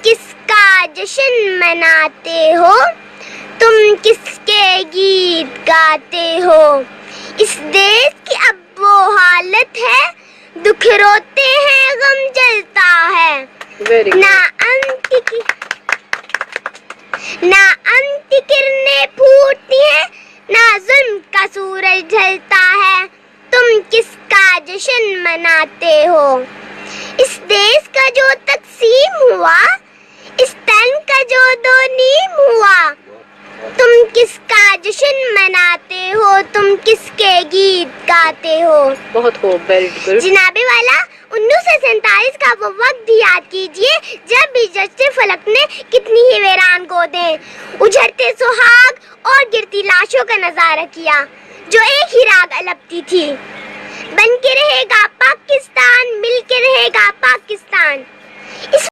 کس کا جشن مناتے ہو؟ تم کس کے گیت گاتے ہو؟ اس دیش کی اب وہ حالت ہے، دکھ روتے ہیں غم جلتا ہے، نہ انت کرنیں پھوٹتی ہیں، نہ ظلم کا سورج ڈھلتا ہے، تم کس کا جشن مناتے ہو؟ اس دیش کا جو تقسیم ہوا، اس تن کا جو دو نیم ہوا، تم کس کا جشن مناتے ہو؟ تم کس کے گیت گاتے ہو؟ بہت خوب، ویری گڈ. جناب والا، 1947 کا وہ وقت بھی یاد کیجیے جب بھی جشن فلک نے کتنی ہی ویران گودیں، اجھرتے سہاگ اور گرتی لاشوں کا نظارہ کیا، جو ایک ہی راگ الپتی تھی، بن کے رہے گا پاکستان، مل کے رہے گا پاکستان. اس